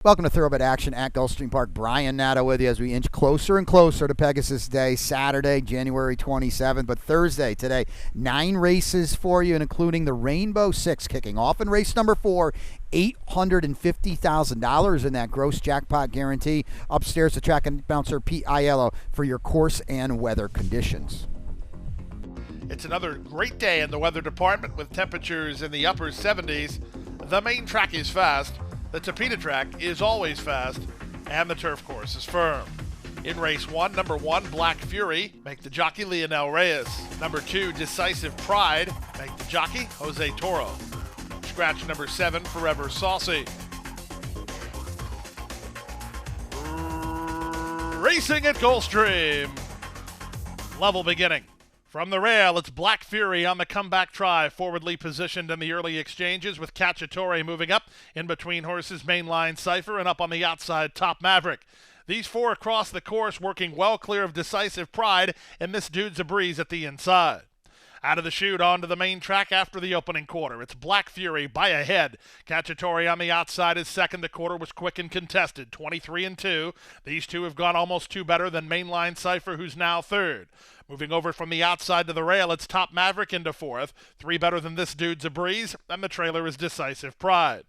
Welcome to Thoroughbred Action at Gulfstream Park. Brian Natta with you as we inch closer and closer to Pegasus Day, Saturday, January 27th. But Thursday, today, 9 races for you, including the Rainbow Six kicking off in race number 4. $850,000 in that gross jackpot guarantee. Upstairs, the track and bouncer Pete Aiello for your course and weather conditions. It's another great day in the weather department with temperatures in the upper 70s. The main track is fast. The Tapeta track is always fast, and the turf course is firm. In race 1, number 1, Black Fury, make the jockey Leonel Reyes. Number 2, Decisive Pride, make the jockey Jose Toro. Scratch number 7, Forever Saucy. Racing at Gulfstream. Level beginning. From the rail, it's Black Fury on the comeback try, forwardly positioned in the early exchanges with Cacciatore moving up in between horses Mainline Cypher and up on the outside Top Maverick. These 4 across the course working well clear of Decisive Pride and This Dude's a Breeze at the inside. Out of the chute onto the main track after the opening quarter. It's Black Fury by a head. Cacciatore on the outside is second. The quarter was quick and contested, 23-2. These two have gone almost 2 better than Mainline Cypher, who's now third. Moving over from the outside to the rail, it's Top Maverick into 4th. 3 better than This Dude's a Breeze, and the trailer is Decisive Pride.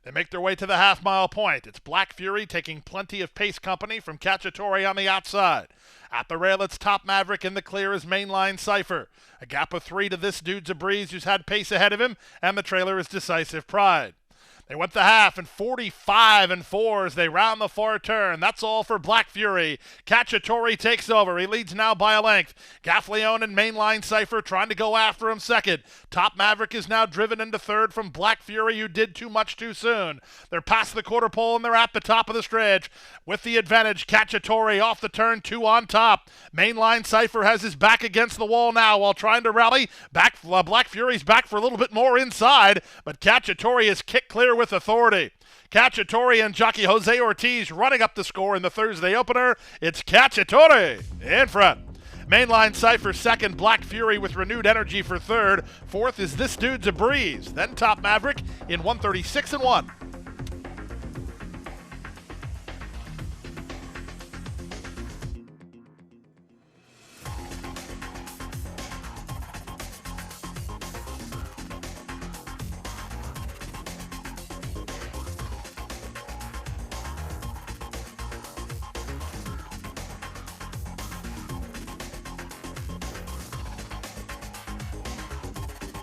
They make their way to the half-mile point. It's Black Fury taking plenty of pace company from Cacciatore on the outside. At the rail, it's Top Maverick. In the clear is Mainline Cypher. A gap of 3 to This Dude's a Breeze, who's had pace ahead of him, and the trailer is Decisive Pride. They went the half in 45-4 as they round the far turn. That's all for Black Fury. Cacciatore takes over. He leads now by a length. Gaffleone and Mainline Cypher trying to go after him second. Top Maverick is now driven into third from Black Fury, who did too much too soon. They're past the quarter pole and they're at the top of the stretch. With the advantage, Cacciatore off the turn, 2 on top. Mainline Cypher has his back against the wall now while trying to rally. Black Fury's back for a little bit more inside, but Cacciatore is kicked clear with authority. Cacciatore and jockey Jose Ortiz running up the score in the Thursday opener. It's Cacciatore in front. Mainline Cypher second, Black Fury with renewed energy for third. 4th is This Dude's a Breeze. Then Top Maverick in 136-1.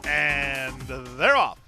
And they're off.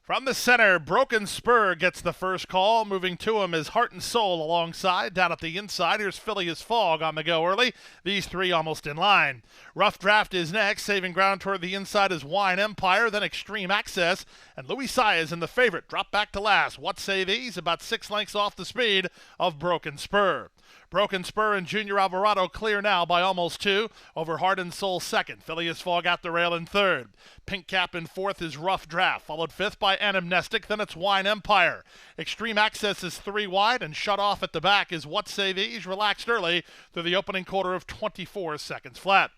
From the center, Broken Spur gets the first call. Moving to him is Heart and Soul alongside. Down at the inside, here's Phileas Fog on the go early. These 3 almost in line. Rough Draft is next. Saving ground toward the inside is Wine Empire, then Extreme Access. And Louis Saez in the favorite. Drop back to last. What say these? About 6 lengths off the speed of Broken Spur. Broken Spur and Junior Alvarado clear now by almost 2. Over Heart and Soul second. Phileas Fog at the rail in third. Pink Cap in 4th is Rough Draft. Followed 5th by Anamnestic. Then it's Wine Empire. Extreme Access is 3 wide. And shut off at the back is What Say These? Relaxed early through the opening quarter of 24 seconds flat.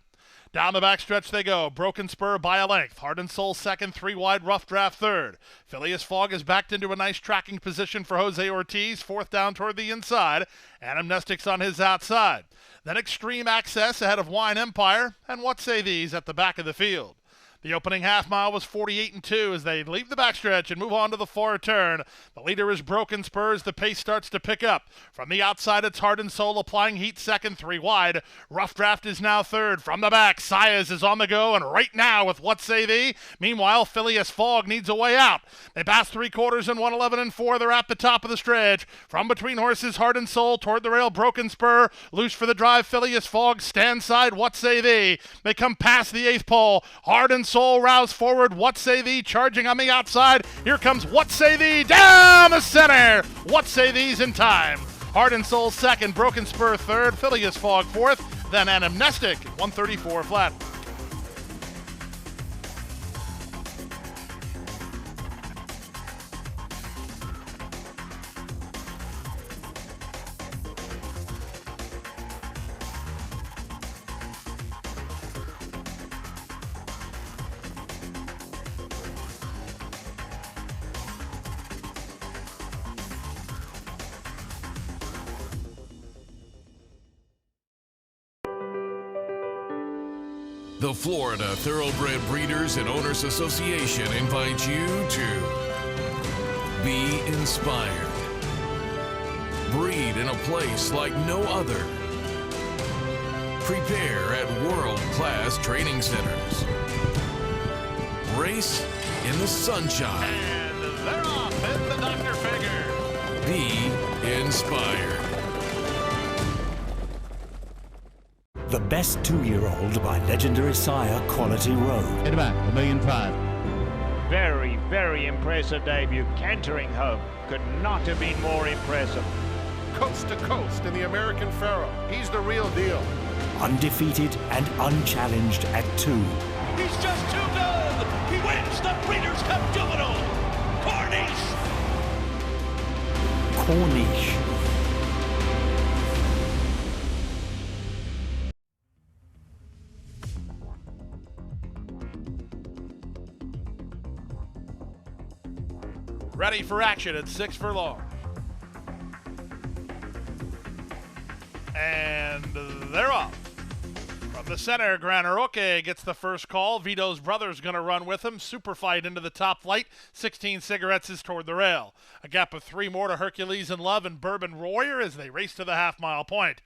Down the backstretch they go. Broken Spur by a length. Heart and Soul second, 3 wide, Rough Draft third. Phileas Fog is backed into a nice tracking position for Jose Ortiz, 4th down toward the inside. Anamnestic's on his outside. Then Extreme Access ahead of Wine Empire, and What Say These at the back of the field. The opening half mile was 48-2 as they leave the backstretch and move on to the far turn. The leader is Broken Spurs. The pace starts to pick up. From the outside, it's Heart and Soul applying heat second, 3 wide. Rough Draft is now third. From the back, Saez is on the go, and right now with What Say Thee. Meanwhile, Phileas Fog needs a way out. They pass 3/4 in 111-4. They're at the top of the stretch. From between horses, Heart and Soul toward the rail, Broken Spur. Loose for the drive, Phileas Fog. Stand side, What Say Thee. They come past the 8th pole. Heart and Soul rouse forward. What Say Thee charging on the outside. Here comes What Say Thee down the center. What Say Thee's in time. Heart and Soul second, Broken Spur third, Phileas Fog 4th, then Anamnestic 134 flat. The Florida Thoroughbred Breeders and Owners Association invites you to be inspired. Breed in a place like no other. Prepare at world-class training centers. Race in the sunshine. And they're off in the Dr. Figure. Be inspired. The Best 2-Year-Old by legendary sire Quality Road. Get back, $1.5 million. Very, very impressive debut. Cantering home. Could not have been more impressive. Coast to coast in the American Pharaoh. He's the real deal. Undefeated and unchallenged at 2. He's just too good. He wins the Breeders' Cup Juvenile. Corniche. Ready for action at 6 furlongs. And they're off. From the center, Granaroque gets the first call. Vito's brother's going to run with him. Super fight into the top flight. 16 Cigarettes is toward the rail. A gap of 3 more to Hercules in Love and Bourbon Warrior as they race to the half-mile point.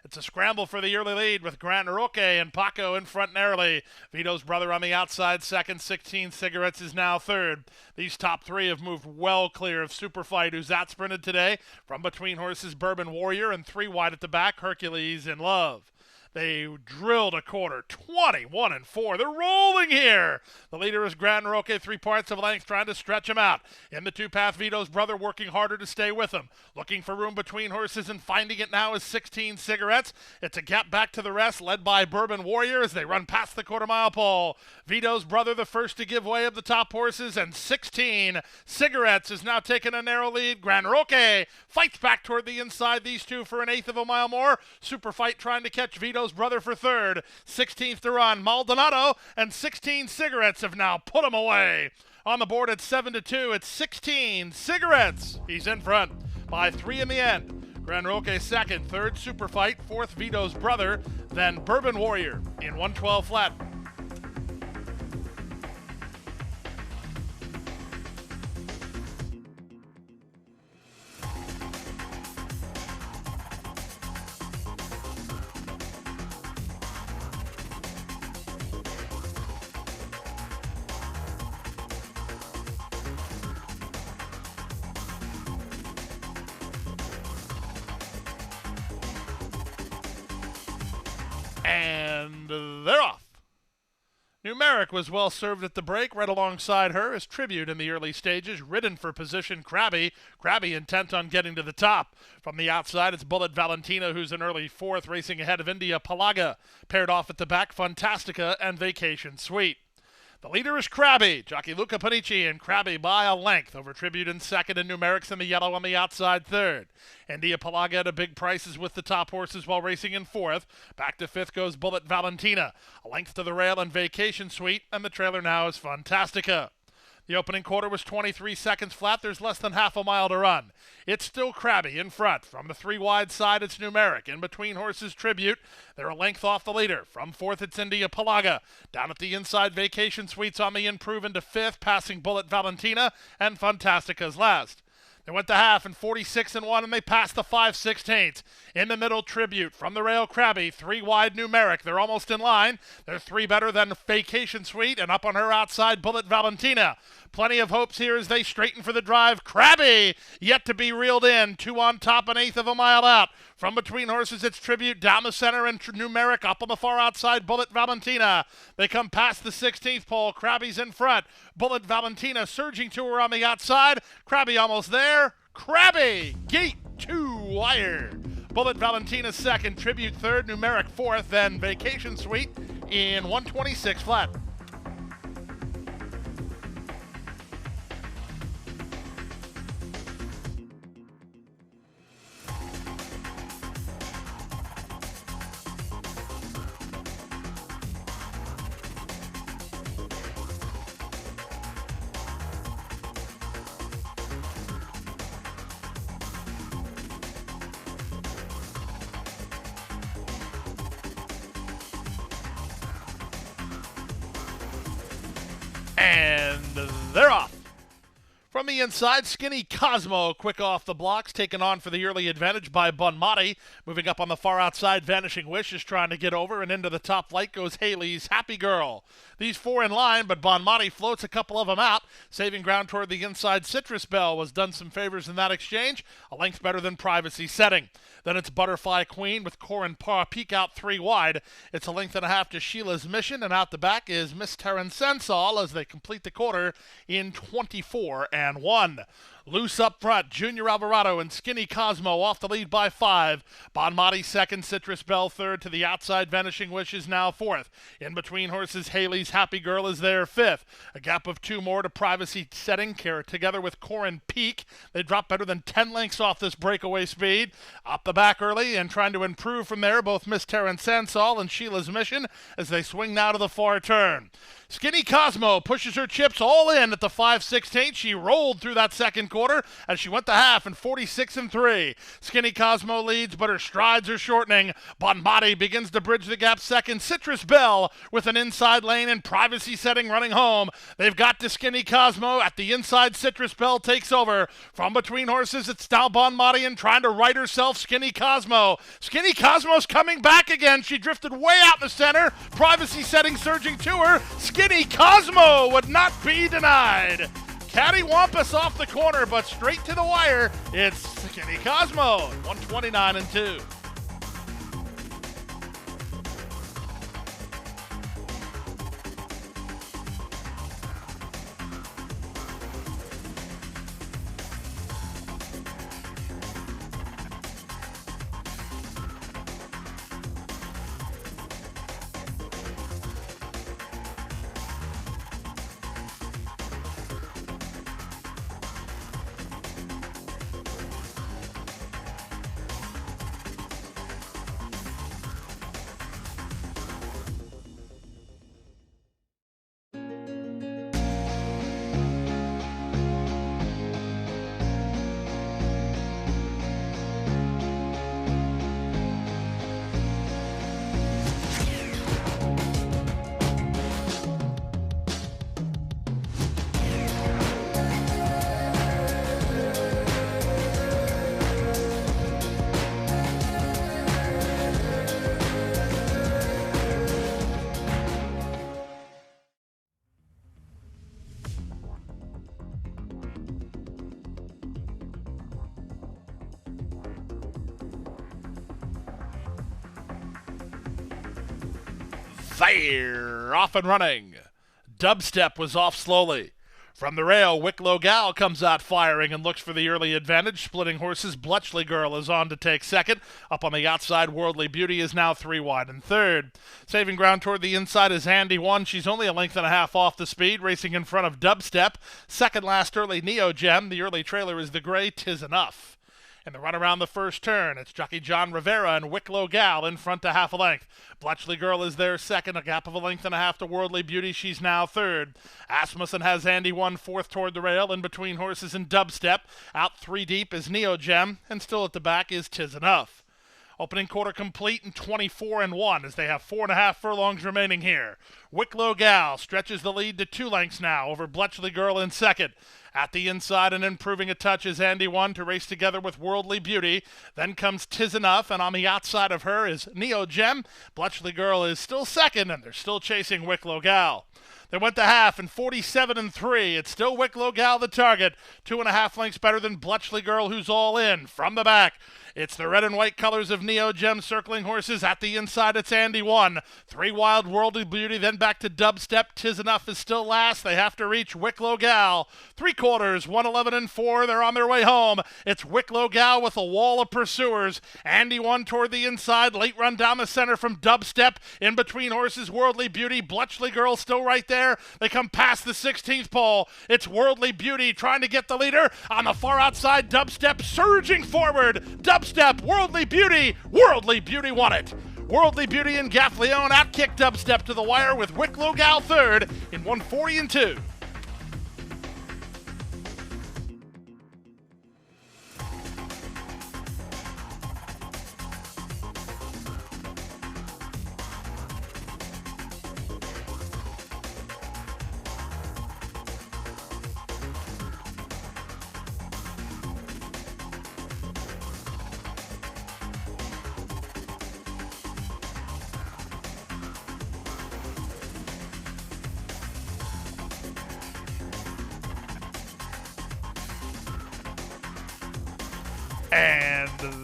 It's a scramble for the early lead with Granaroque and Paco in front narrowly. Vito's brother on the outside second. 16 Cigarettes is now third. These top 3 have moved well clear of Super Fight, who's out-sprinted today. From between horses, Bourbon Warrior, and 3 wide at the back, Hercules in Love. They drilled a quarter, 21-4. They're rolling here. The leader is Granaroque, 3 parts of length, trying to stretch him out. In the 2-path, Vito's brother working harder to stay with him. Looking for room between horses and finding it now is 16 Cigarettes. It's a gap back to the rest, led by Bourbon Warrior as they run past the quarter-mile pole. Vito's brother the first to give way of the top horses, and 16 Cigarettes is now taking a narrow lead. Granaroque fights back toward the inside. These two for an eighth of a mile more. Super Fight trying to catch Vito's brother for third. 16th to run, Maldonado, and 16 Cigarettes have now put him away. On the board at 7-2, it's 16 Cigarettes. He's in front by 3 in the end. Granaroque second, third Super Fight, fourth Vito's brother, then Bourbon Warrior in 112 flat. And they're off. Numeric was well served at the break, right alongside her as Tribute in the early stages, ridden for position Krabby intent on getting to the top. From the outside, it's Bullet Valentina, who's an early fourth, racing ahead of India Palaga. Paired off at the back, Fantastica and Vacation Suite. The leader is Krabby, jockey Luca Panici, and Krabby by a length over Tribute in second and Numerics in the yellow on the outside third. India Palaga at a big prices with the top horses while racing in fourth. Back to fifth goes Bullet Valentina. A length to the rail and Vacation Suite, and the trailer now is Fantastica. The opening quarter was 23 seconds flat. There's less than half a mile to run. It's still Krabby in front. From the 3 wide side, it's Numeric. In between horses, Tribute. They're a length off the leader. From fourth, it's India Palaga. Down at the inside, Vacation Suites on the improve into fifth, passing Bullet Valentina, and Fantastica's last. They went to half in 46-1, and they passed the 5/16. In the middle, Tribute. From the rail, Krabby. 3 wide, Numeric. They're almost in line. They're 3 better than Vacation Suite, and up on her outside, Bullet Valentina. Plenty of hopes here as they straighten for the drive. Krabby yet to be reeled in. 2 on top, an eighth of a mile out. From between horses, it's Tribute down the center and Numeric up on the far outside, Bullet Valentina. They come past the 16th pole. Krabby's in front. Bullet Valentina surging to her on the outside. Krabby almost there. Krabby, gate 2 wire. Bullet Valentina second, Tribute third, Numeric fourth, then Vacation Suite in 126 flat. From the inside, Skinny Cosmo, quick off the blocks, taken on for the early advantage by Bunmati. Moving up on the far outside, Vanishing Wish is trying to get over, and into the top flight goes Haley's Happy Girl. These four in line, but Bunmati floats a couple of them out. Saving ground toward the inside, Citrus Bell was done some favors in that exchange, a length better than Privacy Setting. Then it's Butterfly Queen with Corin Parr Peak out 3 wide. It's a length and a half to Sheila's Mission, and out the back is Miss Terran Sensal as they complete the quarter in 24-1. Loose up front, Junior Alvarado and Skinny Cosmo off the lead by 5. Bonmati second, Citrus Bell third. To the outside, Vanishing Wish is now fourth. In between horses, Haley's Happy Girl is there fifth. A gap of 2 more to Privacy Setting, together with Corin Peak. They drop better than 10 lengths off this breakaway speed. Up the back early and trying to improve from there, both Miss Terran Sansal and Sheila's Mission as they swing now to the far turn. Skinny Cosmo pushes her chips all in at the 5/16. She rolled through that second quarter as she went to half in 46-3. Skinny Cosmo leads, but her strides are shortening. Bonmati begins to bridge the gap second. Citrus Bell with an inside lane and Privacy Setting running home. They've got to Skinny Cosmo. At the inside, Citrus Bell takes over. From between horses, it's now Bonmati and trying to right herself, Skinny Cosmo. Skinny Cosmo's coming back again. She drifted way out in the center. Privacy Setting surging to her. Skinny Cosmo would not be denied. Cattywampus off the corner, but straight to the wire. It's Skinny Cosmo, 129-2. They're off and running. Dubstep was off slowly. From the rail, Wicklow Gal comes out firing and looks for the early advantage. Splitting horses, Bletchley Girl is on to take second. Up on the outside, Worldly Beauty is now 3 wide and third. Saving ground toward the inside is Handy One. She's only a length and a half off the speed, racing in front of Dubstep. Second last early, Neo Gem. The early trailer is the gray Tis Enough. In the run around the first turn, it's Jockey John Rivera and Wicklow Gal in front to half a length. Bletchley Girl is there second, a gap of a length and a half to Worldly Beauty. She's now third. Asmussen has Andy One fourth toward the rail. In between horses and Dubstep. Out 3 deep is Neo Gem, and still at the back is Tis Enough. Opening quarter complete in 24-1 as they have 4.5 furlongs remaining here. Wicklow Gal stretches the lead to 2 lengths now over Bletchley Girl in second. At the inside and improving a touch is Andy One to race together with Worldly Beauty. Then comes Tis Enough, and on the outside of her is Neo Gem. Bletchley Girl is still second, and they're still chasing Wicklow Gal. They went to half in 47-3. It's still Wicklow Gal the target. 2.5 lengths better than Bletchley Girl, who's all in. From the back, it's the red and white colors of Neo Gem circling horses. At the inside, it's Andy One. 3 wild, Worldly Beauty, then back to Dubstep. Tis Enough is still last. They have to reach Wicklow Gal. 3/4, 111-4. They're on their way home. It's Wicklow Gal with a wall of pursuers. Andy One toward the inside. Late run down the center from Dubstep. In between horses, Worldly Beauty. Bletchley Girl still right there. They come past the 16th pole. It's Worldly Beauty trying to get the leader. On the far outside, Dubstep surging forward. Dubstep, Worldly Beauty. Worldly Beauty won it. Worldly Beauty and Gaffleone outkicked Dubstep to the wire with Wicklow Gal third in 140-2.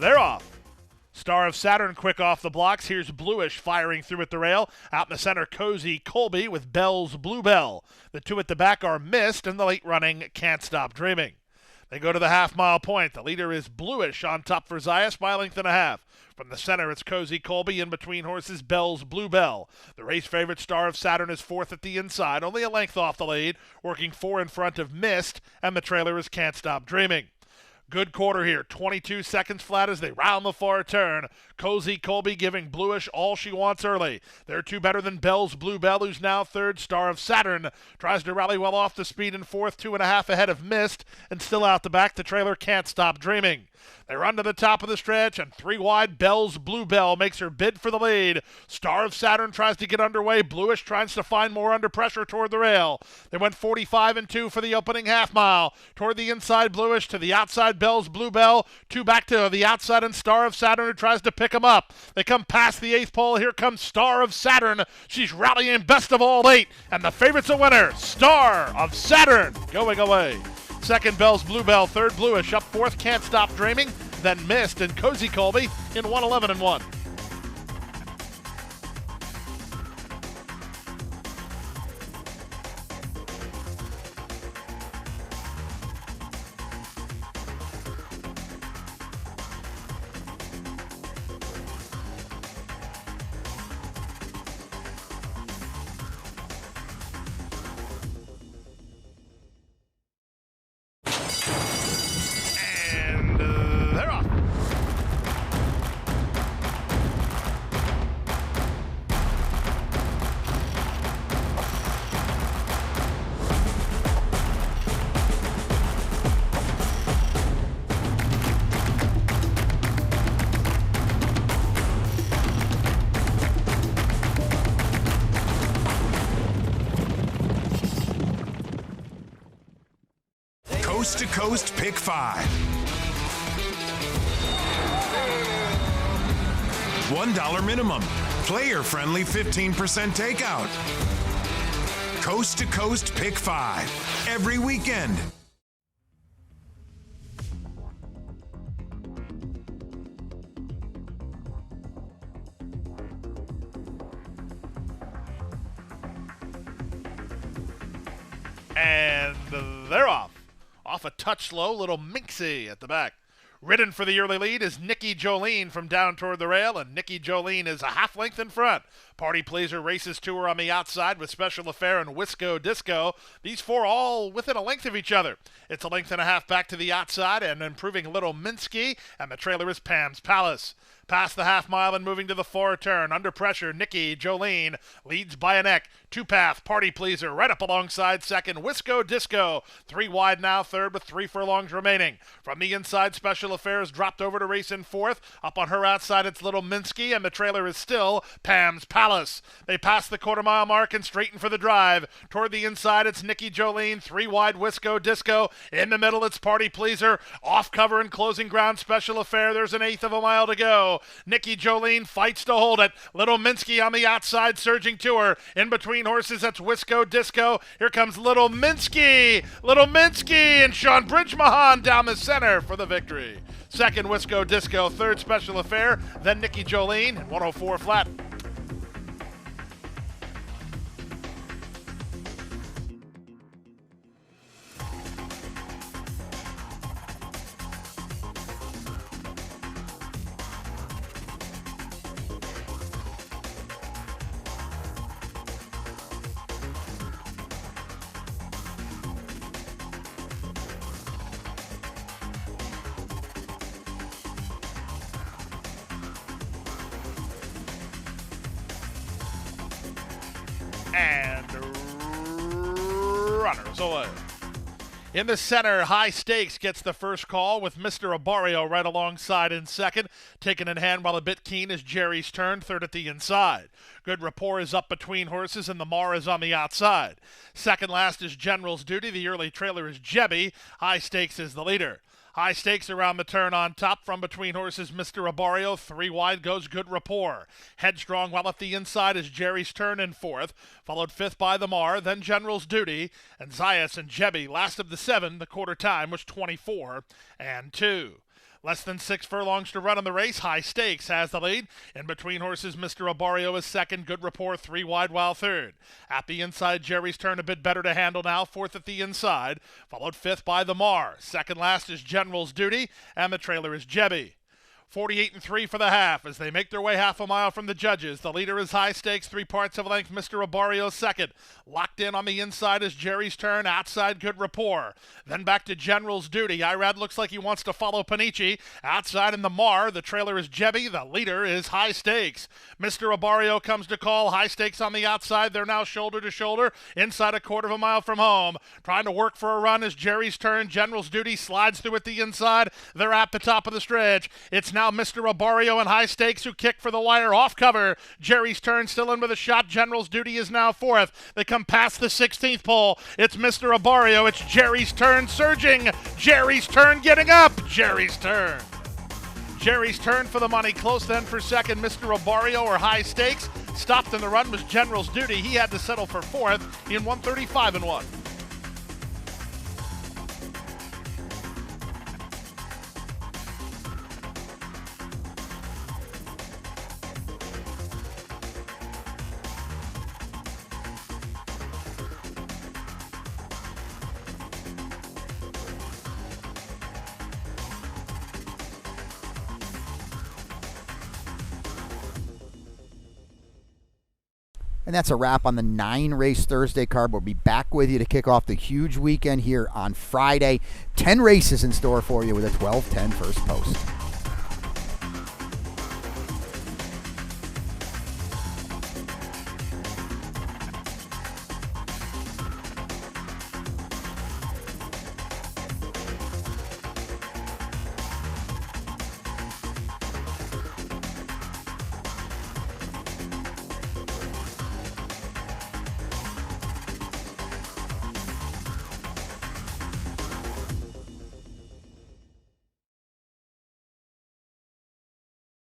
they're off. Star of Saturn quick off the blocks. Here's Bluish firing through at the rail. Out in the center, Cozy Colby with Bell's Bluebell. The two at the back are Mist, and the late running Can't Stop Dreaming. They go to the half-mile point. The leader is Bluish on top for Zayas by a length and a half. From the center, it's Cozy Colby. In between horses, Bell's Bluebell. The race favorite Star of Saturn is fourth at the inside, only a length off the lead, working 4 in front of Mist, and the trailer is Can't Stop Dreaming. Good quarter here, 22 seconds flat as they round the far turn. Cozy Colby giving Bluish all she wants early. They're two better than Bell's Bluebell, who's now third. Star of Saturn tries to rally well off the speed in fourth, 2.5 ahead of Mist, and still out the back, the trailer Can't Stop Dreaming. They run to the top of the stretch, and 3 wide, Bell's Bluebell makes her bid for the lead. Star of Saturn tries to get underway. Bluish tries to find more under pressure toward the rail. They went 45 and 2 for the opening half mile. Toward the inside, Bluish, to the outside, Bell's Bluebell. 2 back to the outside, and Star of Saturn who tries to pick them up. They come past the 8th pole. Here comes Star of Saturn. She's rallying best of all 8, and the favorite's a winner. Star of Saturn going away. Second, Bell's Bluebell. Third, Bluish. Up fourth, Can't Stop Dreaming. Then Mist and Cozy Colby in 1:11 and 1. They're off. Coast to Coast Pick 5. $1 minimum. Player-friendly 15% takeout. Coast to Coast Pick 5. Every weekend. And they're off. Off a touch slow, little Minxie at the back. Ridden for the early lead is Nikki Jolene from down toward the rail, and Nikki Jolene is a half length in front. Party Pleaser races to her on the outside with Special Affair and Wisco Disco. These 4 all within a length of each other. It's a length and a half back to the outside and improving Little Minsky, and the trailer is Pam's Palace. Past the half mile and moving to the far turn. Under pressure, Nikki Jolene leads by a neck. 2-path, Party Pleaser right up alongside second. Wisco Disco, 3 wide now, third with 3 furlongs remaining. From the inside, Special Affairs dropped over to race in fourth. Up on her outside, it's Little Minsky, and the trailer is still Pam's Palace. They pass the quarter-mile mark and straighten for the drive. Toward the inside, it's Nikki Jolene, 3 wide, Wisco Disco. In the middle, it's Party Pleaser. Off cover and closing ground, Special Affair. There's an 1/8 of a mile to go. Nikki Jolene fights to hold it. Little Minsky on the outside surging to her. In between horses, that's Wisco Disco. Here comes Little Minsky. Little Minsky and Sean Bridgemahan down the center for the victory. Second, Wisco Disco. Third, Special Affair. Then Nikki Jolene. 104 flat. And runners away. In the center, High Stakes gets the first call with Mr. Abario right alongside in second. Taken in hand while a bit keen is Jerry's Turn, third at the inside. Good Rapport is up between horses and the Mar is on the outside. Second last is General's Duty. The early trailer is Jebby. High Stakes is the leader. High Stakes around the turn on top. From between horses, Mr. Abario. 3 wide goes Good Rapport. Headstrong while at the inside is Jerry's Turn in fourth. Followed fifth by the Mar, then General's Duty. And Zayas and Jebby, last of the 7. The quarter time was 24 and 2. Less than 6 furlongs to run on the race. High Stakes has the lead. In between horses, Mr. Obario is second. Good Rapport 3 wide while third. At the inside, Jerry's Turn a bit better to handle now. Fourth at the inside. Followed fifth by the Mar. Second last is General's Duty. And the trailer is Jebby. 48-3 for the half as they make their way half a mile from the judges. The leader is High Stakes, 3 parts of a length. Mr. Obario second. Locked in on the inside is Jerry's Turn. Outside, Good Rapport. Then back to General's Duty. Irad looks like he wants to follow Panici. Outside in the Mar. The trailer is Jebby. The leader is High Stakes. Mr. Obario comes to call. High Stakes on the outside. They're now shoulder to shoulder inside a quarter of a mile from home. Trying to work for a run is Jerry's Turn. General's Duty slides through at the inside. They're at the top of the stretch. It's now Mr. Obario and High Stakes who kick for the wire off cover. Jerry's Turn still in with a shot. General's Duty is now fourth. They come past the 16th pole. It's Mr. Obario. It's Jerry's Turn surging. Jerry's Turn getting up. Jerry's Turn. Jerry's Turn for the money. Close then for second. Mr. Obario or High Stakes. Stopped in the run was General's Duty. He had to settle for fourth in 135-1. And that's a wrap on the 9-race Thursday card. We'll be back with you to kick off the huge weekend here on Friday. 10 races in store for you with a 12:10 first post.